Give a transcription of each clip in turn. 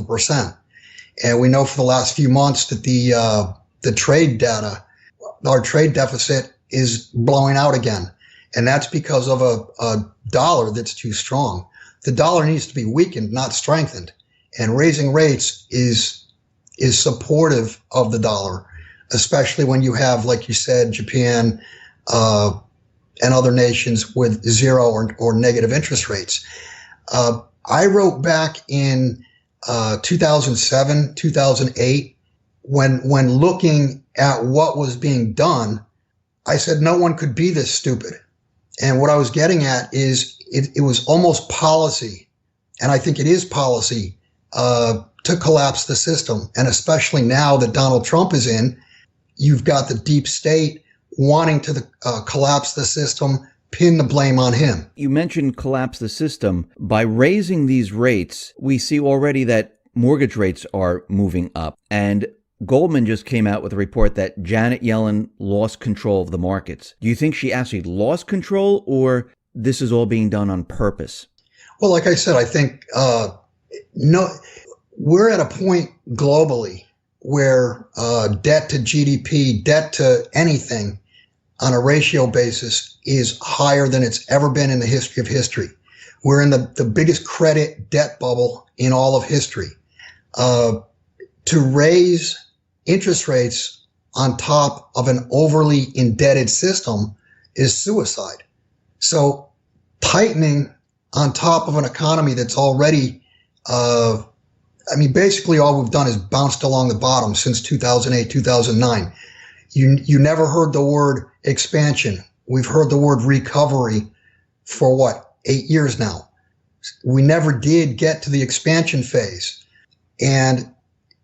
1,000%. And we know for the last few months that the trade data, our trade deficit is blowing out again. And that's because of a dollar that's too strong. The dollar needs to be weakened, not strengthened. And raising rates is supportive of the dollar, especially when you have, like you said, Japan and other nations with zero or negative interest rates. I wrote back in 2007, 2008, when looking at what was being done, I said no one could be this stupid. And what I was getting at is it was almost policy, and I think it is policy, to collapse the system. And especially now that Donald Trump is in, you've got the deep state wanting to collapse the system, pin the blame on him. You mentioned collapse the system. By raising these rates, we see already that mortgage rates are moving up. And Goldman just came out with a report that Janet Yellen lost control of the markets. Do you think she actually lost control, or this is all being done on purpose? Well, like I said, I think no, we're at a point globally where debt to GDP, debt to anything on a ratio basis is higher than it's ever been in the history of history. We're in the biggest credit debt bubble in all of history. To raise interest rates on top of an overly indebted system is suicide. So tightening on top of an economy that's already, basically all we've done is bounced along the bottom since 2008, 2009. You never heard the word expansion. We've heard the word recovery for 8 years now. We never did get to the expansion phase. And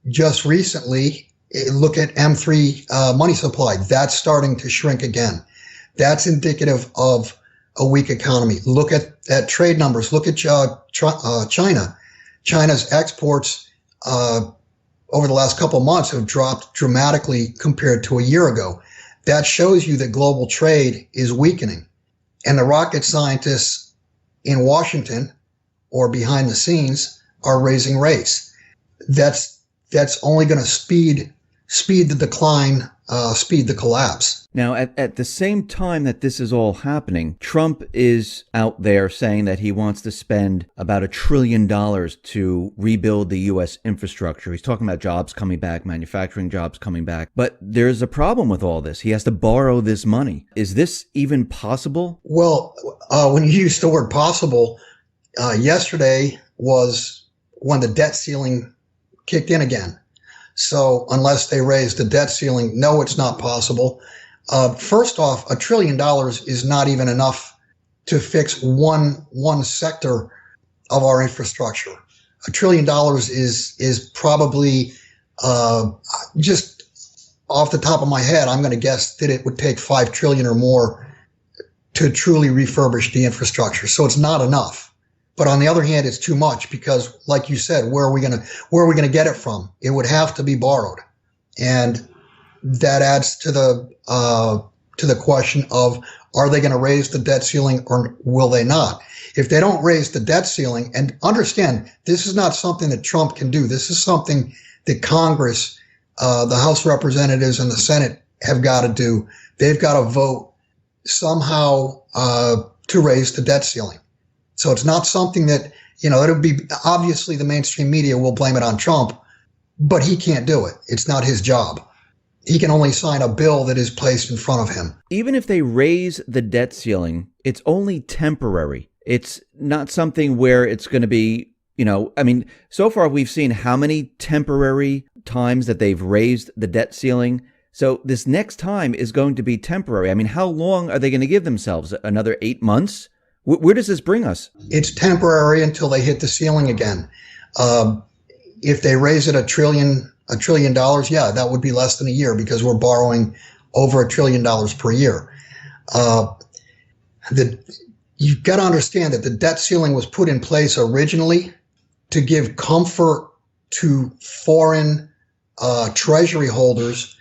just recently, look at M3 money supply. That's starting to shrink again. That's indicative of a weak economy. Look at trade numbers. Look at China. China's exports over the last couple of months have dropped dramatically compared to a year ago. That shows you that global trade is weakening. And the rocket scientists in Washington or behind the scenes are raising rates. That's only going to speed the decline, speed the collapse. Now, at the same time that this is all happening, Trump is out there saying that he wants to spend about $1 trillion to rebuild the U.S. infrastructure. He's talking about jobs coming back, manufacturing jobs coming back. But there's a problem with all this. He has to borrow this money. Is this even possible? Well, when you use the word possible, yesterday was when the debt ceiling kicked in again. So unless they raise the debt ceiling, no, it's not possible. First off, $1 trillion is not even enough to fix one sector of our infrastructure. $1 trillion is probably, just off the top of my head, I'm going to guess that it would take 5 trillion or more to truly refurbish the infrastructure. So it's not enough. But on the other hand, it's too much because, like you said, where are we going to get it from? It would have to be borrowed. And that adds to the question of, are they going to raise the debt ceiling or will they not? If they don't raise the debt ceiling, and understand, this is not something that Trump can do. This is something that Congress, the House of Representatives and the Senate have got to do. They've got to vote somehow to raise the debt ceiling. So it's not something that, it'll be, obviously the mainstream media will blame it on Trump, but he can't do it. It's not his job. He can only sign a bill that is placed in front of him. Even if they raise the debt ceiling, it's only temporary. It's not something where it's going to be, so far we've seen how many temporary times that they've raised the debt ceiling. So this next time is going to be temporary. How long are they going to give themselves? Another 8 months? Where does this bring us? It's temporary until they hit the ceiling again. If they raise it $1 trillion, yeah, that would be less than a year because we're borrowing over $1 trillion per year. You've got to understand that the debt ceiling was put in place originally to give comfort to foreign treasury holders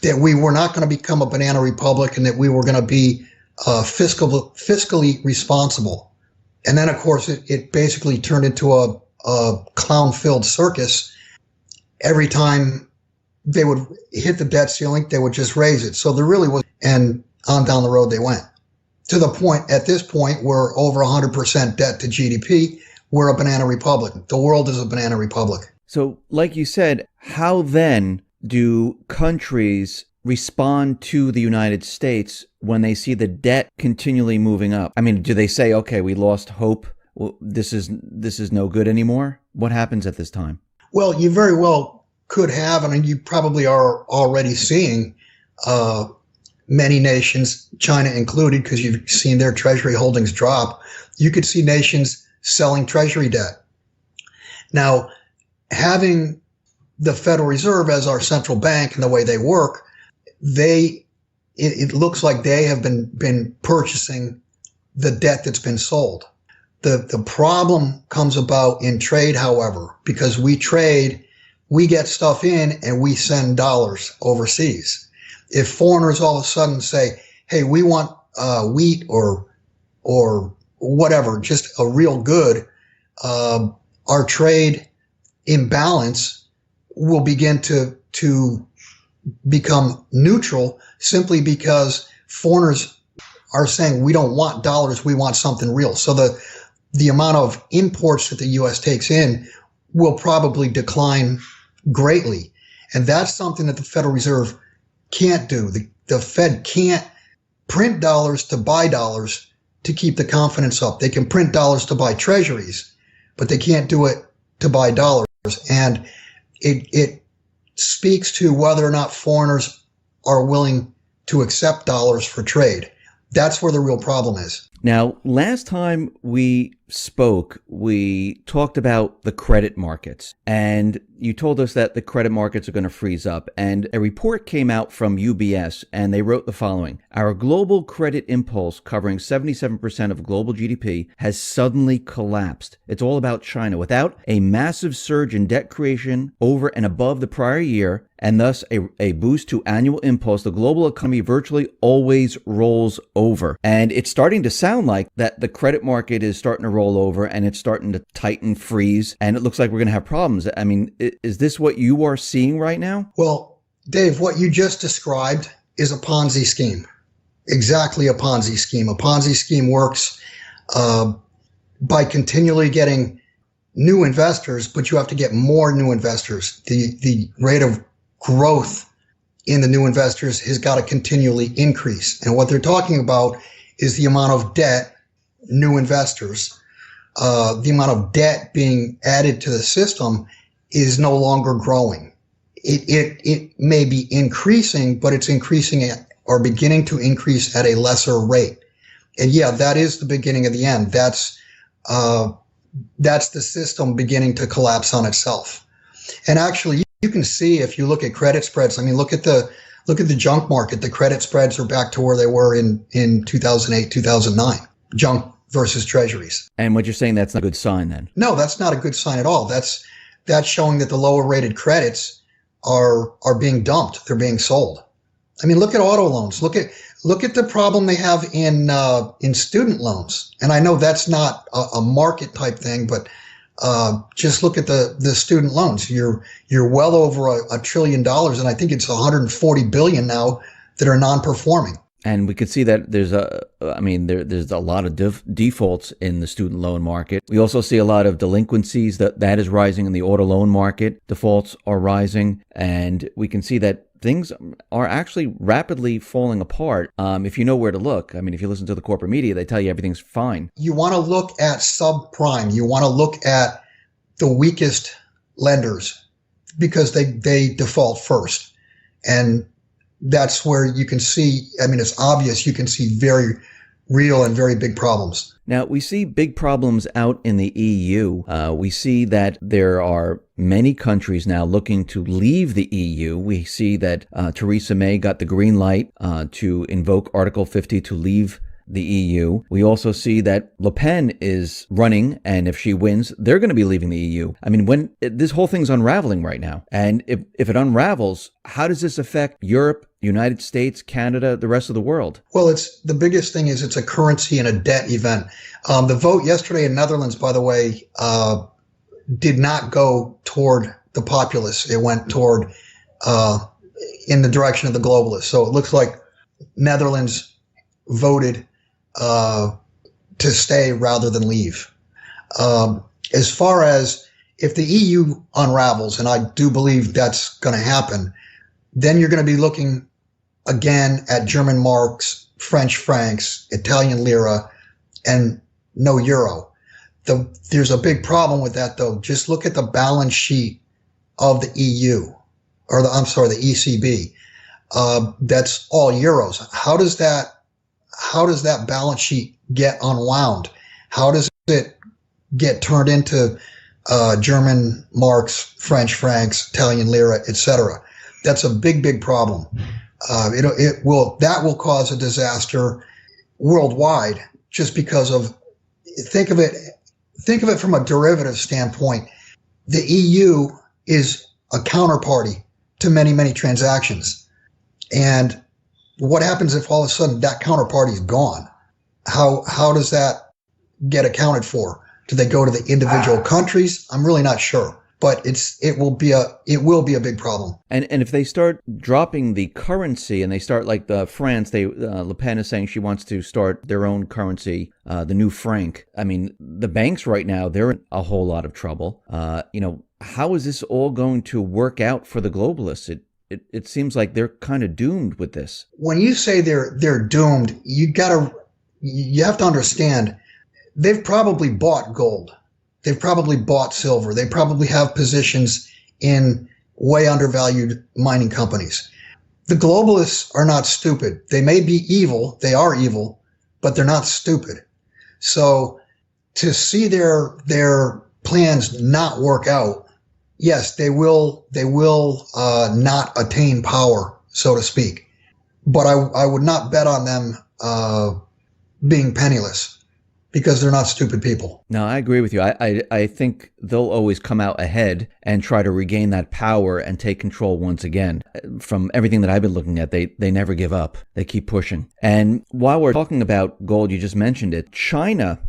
that we were not going to become a banana republic and that we were going to be fiscally responsible. And then, of course, it basically turned into a clown-filled circus. Every time they would hit the debt ceiling, they would just raise it. So there really was, and on down the road they went. To the point, at this point, we're over 100% debt to GDP. We're a banana republic. The world is a banana republic. So, like you said, how then do countries respond to the United States when they see the debt continually moving up? I mean, do they say, okay, we lost hope, well, this is no good anymore? What happens at this time? Well, you very well could have, and you probably are already seeing many nations, China included, because you've seen their treasury holdings drop. You could see nations selling treasury debt. Now, having the Federal Reserve as our central bank and the way they work, it looks like they have been purchasing the debt that's been sold. The problem comes about in trade, however, because we trade, we get stuff in and we send dollars overseas. If foreigners all of a sudden say, hey, we want wheat or whatever, just a real good, our trade imbalance will begin to become neutral simply because foreigners are saying we don't want dollars, we want something real. So the amount of imports that the U.S. takes in will probably decline greatly. And that's something that the Federal Reserve can't do. The Fed can't print dollars to buy dollars to keep the confidence up. They can print dollars to buy treasuries, but they can't do it to buy dollars. And it speaks to whether or not foreigners are willing to accept dollars for trade. That's where the real problem is. Now, last time we spoke, we talked about the credit markets, and you told us that the credit markets are going to freeze up. And a report came out from UBS, and they wrote the following: our global credit impulse, covering 77% of global GDP, has suddenly collapsed. It's all about China. Without a massive surge in debt creation over and above the prior year, and thus a boost to annual impulse, the global economy virtually always rolls over. And it's starting to sound like that the credit market is starting to roll over and it's starting to tighten, freeze, and it looks like we're going to have problems. I mean, is this what you are seeing right now? Well, Dave, what you just described is a Ponzi scheme. Exactly a Ponzi scheme. A Ponzi scheme works by continually getting new investors, but you have to get more new investors. The rate of growth in the new investors has got to continually increase. And what they're talking about is the amount of debt, new investors, the amount of debt being added to the system is no longer growing. It may be increasing, but it's increasing or beginning to increase at a lesser rate. And yeah, that is the beginning of the end. That's the system beginning to collapse on itself. And actually, you can see if you look at credit spreads. I mean, look at the junk market. The credit spreads are back to where they were in 2008, 2009. Junk versus treasuries. And what you're saying, that's not a good sign then? No, that's not a good sign at all. That's showing that the lower rated credits are being dumped. They're being sold. I mean, look at auto loans. Look at the problem they have in student loans. And I know that's not a market type thing, but just look at the student loans. You're well over $1 trillion, and I think it's 140 billion now that are non-performing. And we could see that there's a lot of defaults in the student loan market. We also see a lot of delinquencies that is rising in the auto loan market. Defaults are rising, and we can see that things are actually rapidly falling apart. If you know where to look. I mean, if you listen to the corporate media, they tell you everything's fine. You want to look at subprime. You want to look at the weakest lenders because they default first. And that's where you can see, I mean, it's obvious, you can see very real and very big problems. Now, we see big problems out in the EU. We see that there are many countries now looking to leave the EU. We see that Theresa May got the green light to invoke Article 50 to leave the EU. We also see that Le Pen is running, and if she wins, they're going to be leaving the EU. I mean, this whole thing's unraveling right now. And if it unravels, how does this affect Europe, United States, Canada, the rest of the world? Well, the biggest thing is it's a currency and a debt event. The vote yesterday in Netherlands, by the way, did not go toward the populace. It went toward in the direction of the globalists. So it looks like Netherlands voted to stay rather than leave. As far as if the EU unravels, and I do believe that's going to happen, then you're going to be looking again at German marks, French francs, Italian lira, and no euro. There's a big problem with that, though. Just look at the balance sheet of the EU, or the ECB. That's all euros. How does that balance sheet get unwound? How does it get turned into German marks, French francs, Italian lira, etc.? That's a big problem. That will cause a disaster worldwide, just because of, think of it from a derivative standpoint. The EU is a counterparty to many transactions. And what happens if all of a sudden that counterparty is gone? How does that get accounted for? Do they go to the individual countries? I'm really not sure. But it will be a big problem. And if they start dropping the currency, and they start like France, Le Pen is saying she wants to start their own currency, the new franc. I mean, the banks right now, they're in a whole lot of trouble. How is this all going to work out for the globalists? It seems like they're kind of doomed with this. When you say they're doomed, you have to understand they've probably bought gold. They've probably bought silver. They probably have positions in way undervalued mining companies. The globalists are not stupid. They may be evil. They are evil, but they're not stupid. So to see their plans not work out, yes, they will not attain power, so to speak. But I would not bet on them being penniless, because they're not stupid people. No, I agree with you. I think they'll always come out ahead and try to regain that power and take control once again. From everything that I've been looking at, they never give up. They keep pushing. And while we're talking about gold, you just mentioned it, China,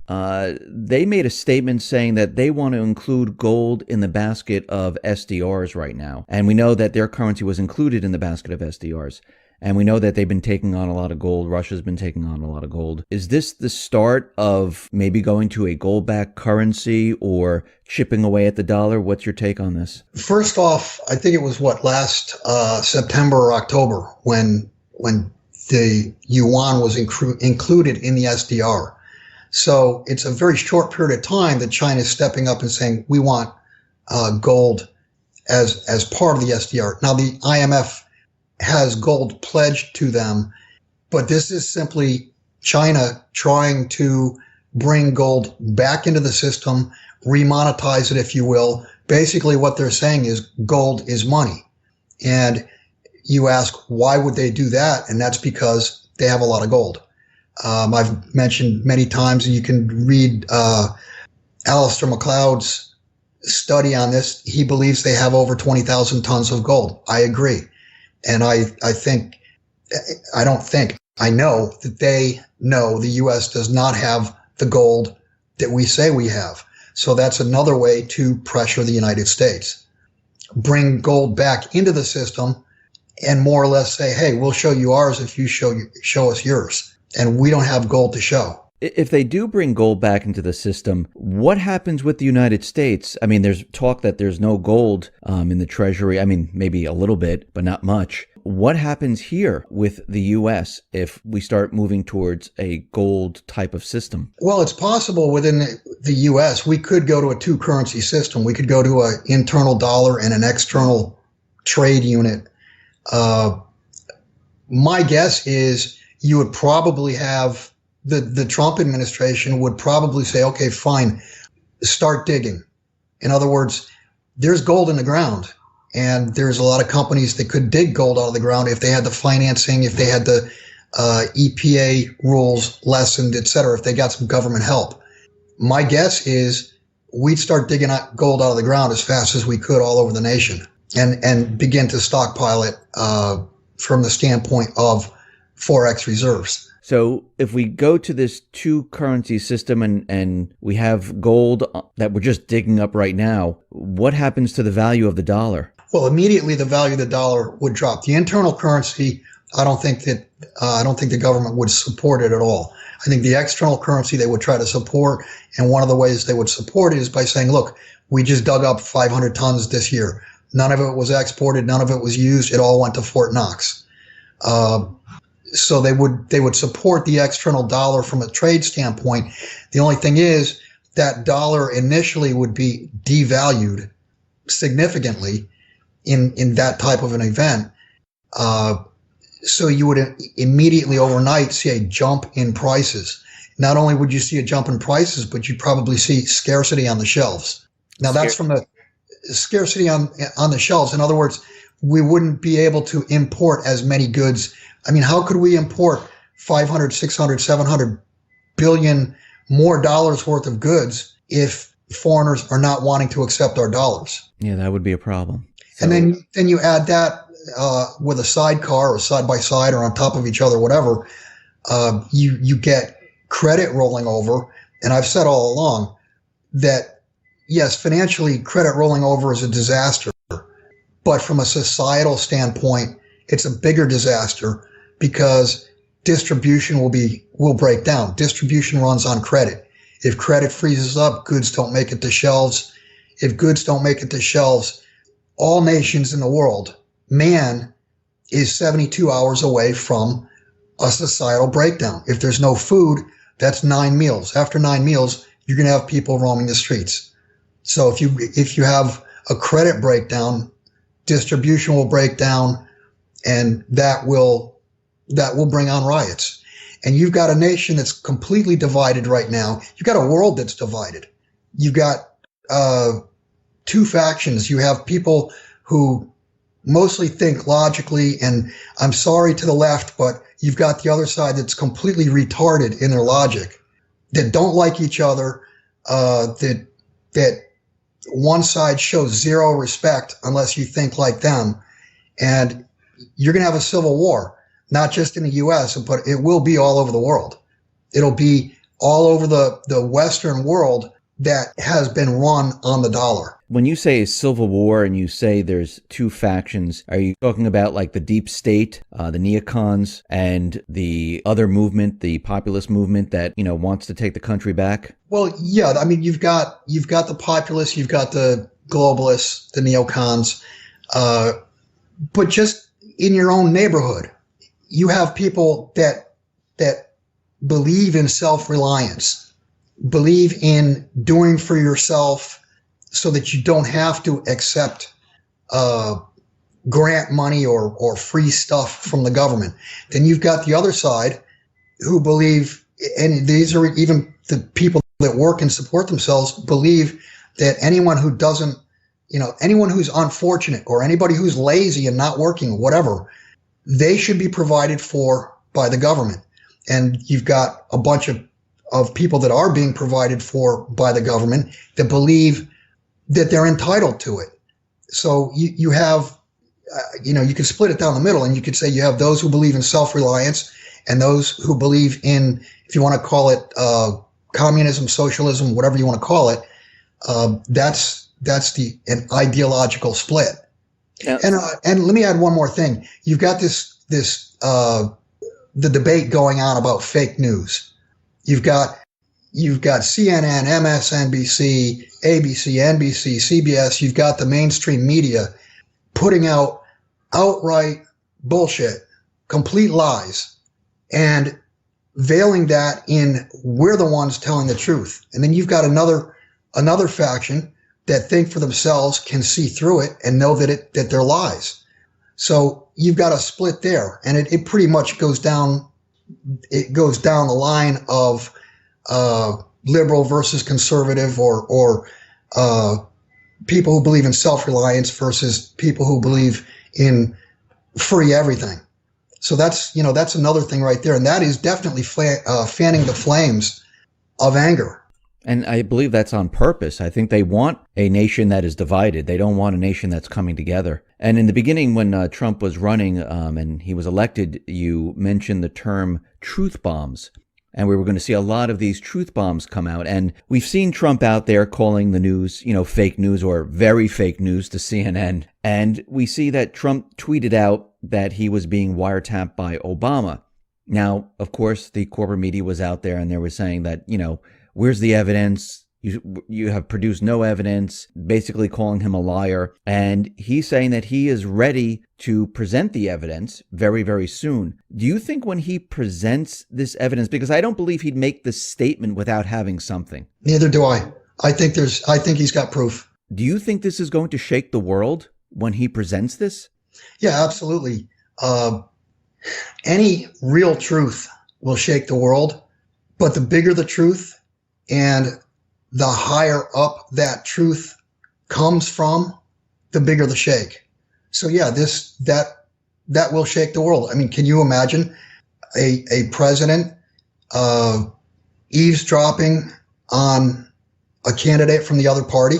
they made a statement saying that they want to include gold in the basket of SDRs right now. And we know that their currency was included in the basket of SDRs. And we know that they've been taking on a lot of gold. Russia's been taking on a lot of gold. Is this the start of maybe going to a gold-backed currency or chipping away at the dollar? What's your take on this? First off, I think it was last September or October when the yuan was included in the SDR. So it's a very short period of time that China is stepping up and saying, we want gold as part of the SDR. Now, the IMF has gold pledged to them, but this is simply China trying to bring gold back into the system, remonetize it, if you will. Basically, what they're saying is gold is money. And you ask, why would they do that? And that's because they have a lot of gold. I've mentioned many times, and you can read Alistair McLeod's study on this. He believes they have over 20,000 tons of gold. I agree. And I know that they know the U.S. does not have the gold that we say we have. So that's another way to pressure the United States. Bring gold back into the system and more or less say, hey, we'll show you ours if you show us yours. And we don't have gold to show. If they do bring gold back into the system, what happens with the United States? I mean, there's talk that there's no gold in the Treasury. I mean, maybe a little bit, but not much. What happens here with the U.S. if we start moving towards a gold type of system? Well, it's possible within the U.S. we could go to a two-currency system. We could go to an internal dollar and an external trade unit. My guess is you would probably have the Trump administration would probably say, okay, fine, start digging. In other words, there's gold in the ground, and there's a lot of companies that could dig gold out of the ground if they had the financing, if they had the EPA rules lessened, et cetera, if they got some government help. My guess is we'd start digging gold out of the ground as fast as we could all over the nation and begin to stockpile it from the standpoint of Forex reserves. So if we go to this two currency system and we have gold that we're just digging up right now, what happens to the value of the dollar? Well, immediately the value of the dollar would drop. The internal currency, I don't think the government would support it at all. I think the external currency they would try to support, and one of the ways they would support it is by saying, look, we just dug up 500 tons this year. None of it was exported. None of it was used. It all went to Fort Knox. So they would support the external dollar from a trade standpoint. The only thing is that dollar initially would be devalued significantly in that type of an event. So you would immediately overnight see a jump in prices. Not only would you see a jump in prices, but you'd probably see scarcity on the shelves. Now that's from the scarcity on the shelves. In other words, we wouldn't be able to import as many goods. I mean, how could we import 500, 600, 700 billion more dollars worth of goods if foreigners are not wanting to accept our dollars? Yeah, that would be a problem. So, and then you add that with a sidecar or side by side or on top of each other, whatever, you get credit rolling over. And I've said all along that, yes, financially, credit rolling over is a disaster. But from a societal standpoint, it's a bigger disaster because distribution will break down. Distribution runs on credit. If credit freezes up, goods don't make it to shelves. If goods don't make it to shelves, all nations in the world, man is 72 hours away from a societal breakdown. If there's no food, that's 9 meals. After 9 meals, you're going to have people roaming the streets. So if you have a credit breakdown, distribution will break down, and that will bring on riots. And you've got a nation that's completely divided right now. You've got a world that's divided. You've got two factions. You have people who mostly think logically, and I'm sorry to the left, but you've got the other side that's completely retarded in their logic, that don't like each other, that one side shows zero respect unless you think like them. And you're going to have a civil war, not just in the U.S., but it will be all over the world. It'll be all over the Western world that has been run on the dollar. When you say civil war and you say there's two factions, are you talking about like the deep state, the neocons, and the other movement, the populist movement that, wants to take the country back? Well, yeah. I mean, you've got the populists, you've got the globalists, the neocons, but just in your own neighborhood, you have people that believe in self-reliance, believe in doing for yourself so that you don't have to accept grant money or free stuff from the government. Then you've got the other side who believe, and these are even the people that work and support themselves, believe that anyone who doesn't, anyone who's unfortunate or anybody who's lazy and not working, whatever, they should be provided for by the government. And you've got a bunch of people that are being provided for by the government that believe that they're entitled to it. So you have, you could split it down the middle, and you could say you have those who believe in self-reliance and those who believe in, if you want to call it communism, socialism, whatever you want to call it, that's an ideological split. Yeah. And let me add one more thing. You've got the debate going on about fake news. You've got CNN, MSNBC, ABC, NBC, CBS. You've got the mainstream media putting out outright bullshit, complete lies, and veiling that in we're the ones telling the truth. And then you've got another faction that think for themselves, can see through it, and know that they're lies. So you've got a split there, and it pretty much goes down. It goes down the line of liberal versus conservative, or people who believe in self-reliance versus people who believe in free everything. So that's another thing right there, and that is definitely fanning the flames of anger. And I believe that's on purpose. I think they want a nation that is divided. They don't want a nation that's coming together. And in the beginning, when Trump was running and he was elected, you mentioned the term truth bombs. And we were going to see a lot of these truth bombs come out. And we've seen Trump out there calling the news, fake news or very fake news to CNN. And we see that Trump tweeted out that he was being wiretapped by Obama. Now, of course, the corporate media was out there and they were saying that, where's the evidence? You have produced no evidence, basically calling him a liar. And he's saying that he is ready to present the evidence very, very soon. Do you think when he presents this evidence, because I don't believe he'd make this statement without having something. Neither do I. I think he's got proof. Do you think this is going to shake the world when he presents this? Yeah, absolutely. Any real truth will shake the world, but the bigger the truth, and the higher up that truth comes from, the bigger the shake. So yeah, that will shake the world. I mean, can you imagine a president eavesdropping on a candidate from the other party?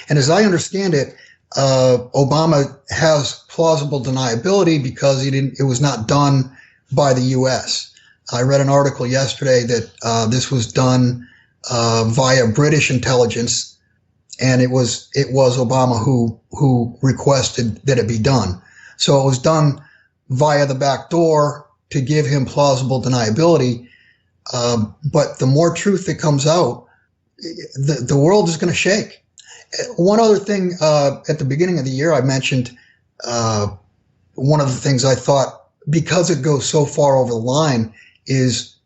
And as I understand it, Obama has plausible deniability because it was not done by the U.S. I read an article yesterday that this was done via British intelligence, and it was Obama who requested that it be done. So it was done via the back door to give him plausible deniability. But the more truth that comes out, the world is going to shake. One other thing, at the beginning of the year, I mentioned one of the things I thought, because it goes so far over the line, is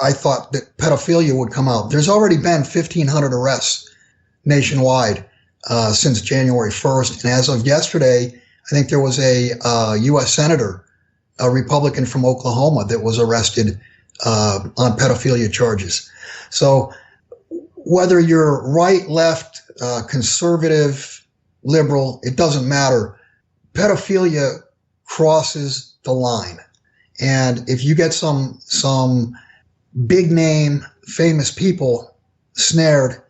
I thought that pedophilia would come out. There's already been 1,500 arrests nationwide since January 1st. And as of yesterday, I think there was a U.S. senator, a Republican from Oklahoma, that was arrested on pedophilia charges. So whether you're right, left, conservative, liberal, it doesn't matter. Pedophilia crosses the line. And if you get some big name, famous people snared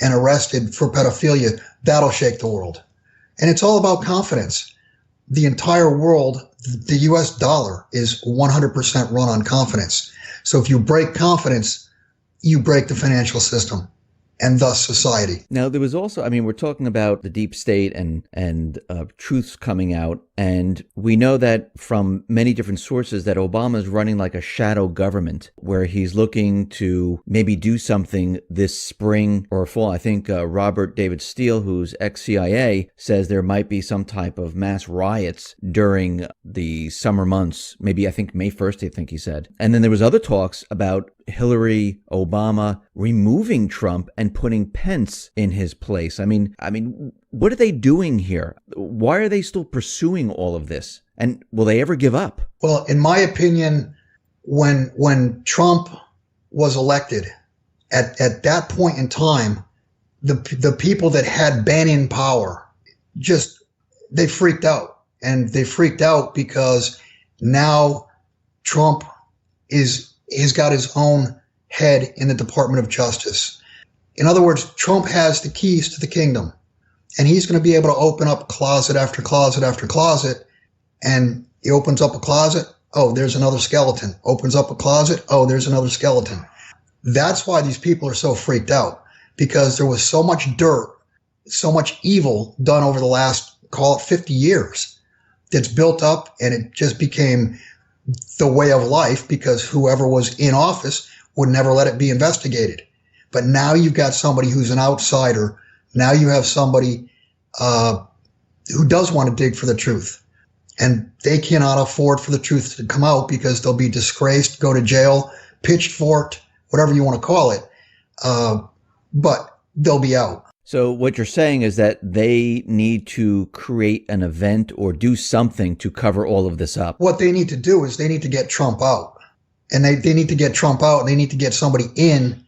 and arrested for pedophilia, that'll shake the world. And it's all about confidence. The entire world, the US dollar is 100% run on confidence. So if you break confidence, you break the financial system and thus society. Now, there was also, we're talking about the deep state and truths coming out. And we know that from many different sources that Obama is running like a shadow government where he's looking to maybe do something this spring or fall. I think Robert David Steele, who's ex-CIA, says there might be some type of mass riots during the summer months. Maybe, I think May 1st, I think he said. And then there was other talks about Hillary, Obama removing Trump and putting Pence in his place. I mean, what are they doing here? Why are they still pursuing all of this? And will they ever give up? Well, in my opinion, when Trump was elected, at that point in time, the people that had been in power they freaked out. And they freaked out because now Trump has got his own head in the Department of Justice. In other words, Trump has the keys to the kingdom, and he's going to be able to open up closet after closet after closet. And he opens up a closet. Oh, there's another skeleton. Opens up a closet. Oh, there's another skeleton. That's why these people are so freaked out, because there was so much dirt, so much evil done over the last, call it 50 years, that's built up, and it just became the way of life because whoever was in office would never let it be investigated. But now you've got somebody who's an outsider. Now you have somebody who does want to dig for the truth. And they cannot afford for the truth to come out because they'll be disgraced, go to jail, pitchforked, whatever you want to call it. But they'll be out. So what you're saying is that they need to create an event or do something to cover all of this up. What they need to do is they need to get Trump out. And they need to get Trump out, and they need to get somebody in.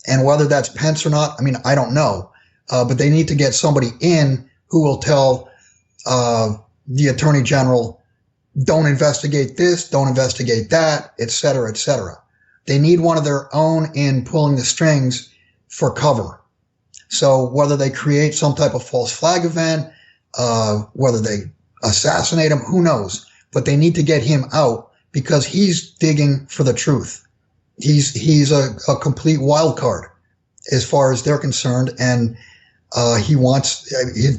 And whether that's Pence or not, I don't know. But they need to get somebody in who will tell the Attorney General, don't investigate this, don't investigate that, et cetera, et cetera. They need one of their own in pulling the strings for cover. So whether they create some type of false flag event, whether they assassinate him, who knows? But they need to get him out because he's digging for the truth. He's a complete wild card as far as they're concerned, and he wants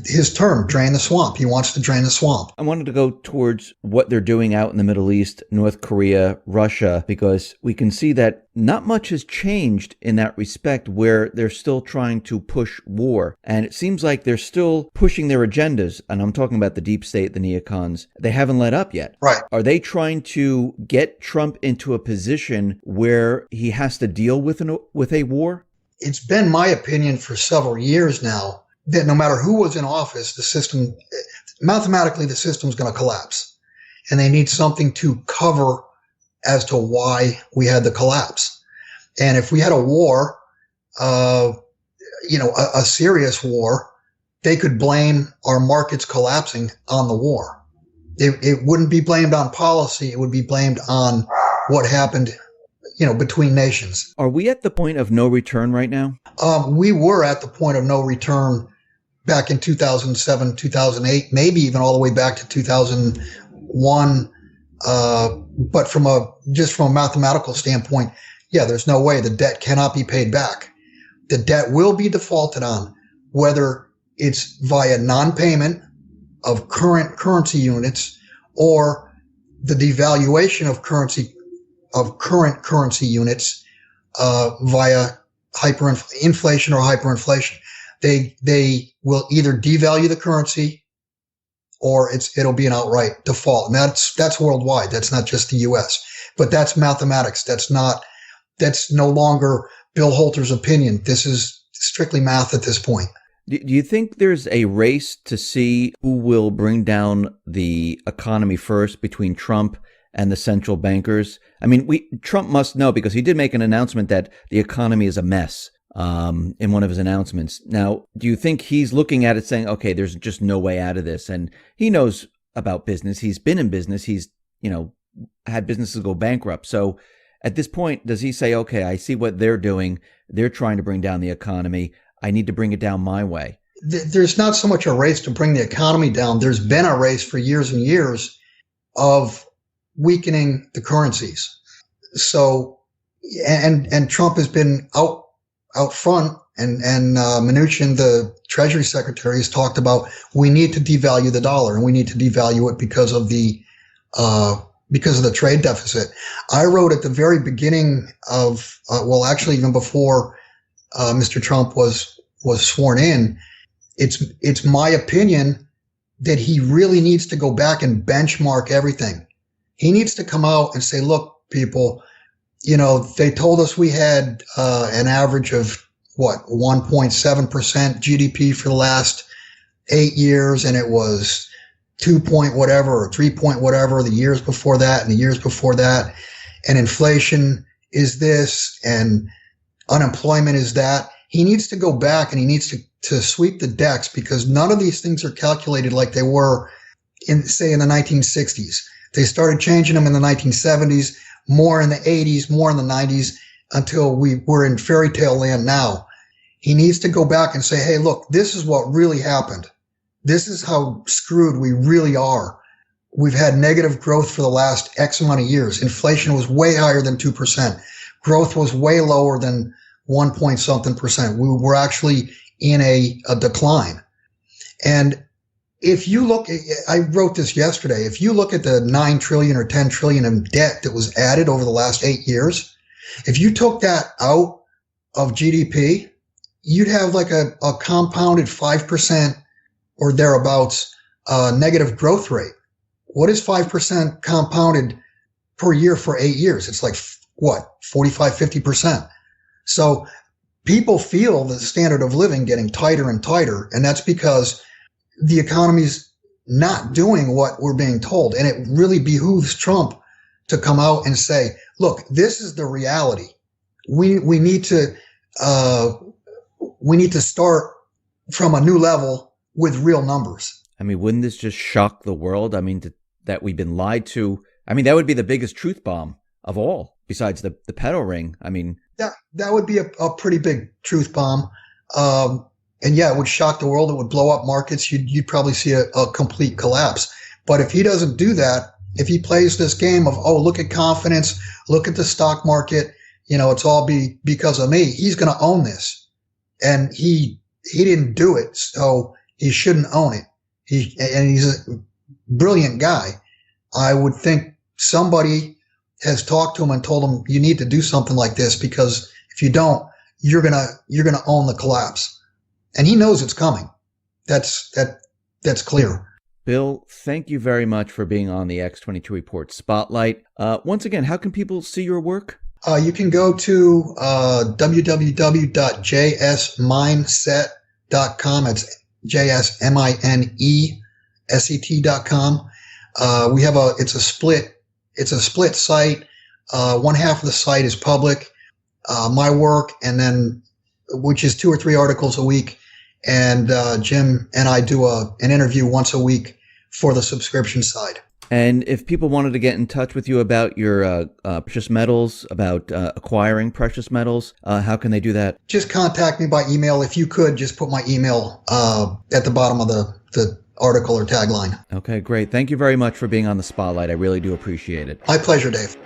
his term, drain the swamp. He wants to drain the swamp. I wanted to go towards what they're doing out in the Middle East, North Korea, Russia, because we can see that not much has changed in that respect where they're still trying to push war. And it seems like they're still pushing their agendas. And I'm talking about the deep state, the neocons. They haven't let up yet. Right. Are they trying to get Trump into a position where he has to deal with a war? It's been my opinion for several years now that no matter who was in office, the system, mathematically, the system's going to collapse. And they need something to cover as to why we had the collapse. And if we had a war, a serious war, they could blame our markets collapsing on the war. It wouldn't be blamed on policy. It would be blamed on what happened between nations. Are we at the point of no return right now? We were at the point of no return back in 2007, 2008, maybe even all the way back to 2001. But from a mathematical standpoint, yeah, there's no way. The debt cannot be paid back. The debt will be defaulted on, whether it's via non-payment of current currency units or the devaluation of current currency units via inflation or hyperinflation. They will either devalue the currency or it'll be an outright default. And that's worldwide. That's not just the US. But that's mathematics. That's no longer Bill Holter's opinion. This is strictly math at this point. Do you think there's a race to see who will bring down the economy first between Trump and the central bankers? I mean, Trump must know because he did make an announcement that the economy is a mess in one of his announcements. Now, do you think he's looking at it saying, okay, there's just no way out of this? And he knows about business. He's been in business. He's, had businesses go bankrupt. So at this point, does he say, okay, I see what they're doing. They're trying to bring down the economy. I need to bring it down my way. There's not so much a race to bring the economy down. There's been a race for years and years of weakening the currencies. So, and Trump has been out front, and Mnuchin, the Treasury Secretary, has talked about we need to devalue the dollar, and we need to devalue it because of the trade deficit. I wrote at the very beginning of, actually even before Mr. Trump was sworn in, it's my opinion that he really needs to go back and benchmark everything. He needs to come out and say, look, people, they told us we had an average of 1.7% GDP for the last 8 years, and it was 2 point whatever or 3 point whatever the years before that and the years before that, and inflation is this and unemployment is that. He needs to go back and he needs to sweep the decks because none of these things are calculated like they were in the 1960s. They started changing them in the 1970s, more in the 80s, more in the 90s, until we're in fairy tale land now. He needs to go back and say, hey, look, this is what really happened. This is how screwed we really are. We've had negative growth for the last X amount of years. Inflation was way higher than 2%. Growth was way lower than 1 point something percent. We were actually in a decline. And if you look, I wrote this yesterday, if you look at the 9 trillion or 10 trillion in debt that was added over the last 8 years, if you took that out of GDP, you'd have like a compounded 5% or thereabouts negative growth rate. What is 5% compounded per year for 8 years? It's like, 45, 50%. So people feel the standard of living getting tighter and tighter, and that's because the economy's not doing what we're being told. And it really behooves Trump to come out and say, look, this is the reality. We need to start from a new level with real numbers. I mean, wouldn't this just shock the world? I mean, that we've been lied to. I mean, that would be the biggest truth bomb of all, besides the pedo ring. I mean, That would be a pretty big truth bomb. And yeah, it would shock the world. It would blow up markets. You'd probably see a complete collapse. But if he doesn't do that, if he plays this game of, oh, look at confidence, look at the stock market, it's all because of me, he's going to own this. And he didn't do it, so he shouldn't own it. He's a brilliant guy. I would think somebody has talked to him and told him, you need to do something like this, because if you don't, you're gonna own the collapse. And he knows it's coming. That's clear. Bill, thank you very much for being on the X22 Report Spotlight. Once again, how can people see your work? You can go to www.jsmindset.com. It's JSMINESET.com. We have it's a split site. One half of the site is public, my work, and then which is 2 or 3 articles a week. And Jim and I do an interview once a week for the subscription side. And if people wanted to get in touch with you about your precious metals, about acquiring precious metals, how can they do that? Just contact me by email. If you could, just put my email at the bottom of the article or tagline. Okay, great. Thank you very much for being on the Spotlight. I really do appreciate it. My pleasure, Dave.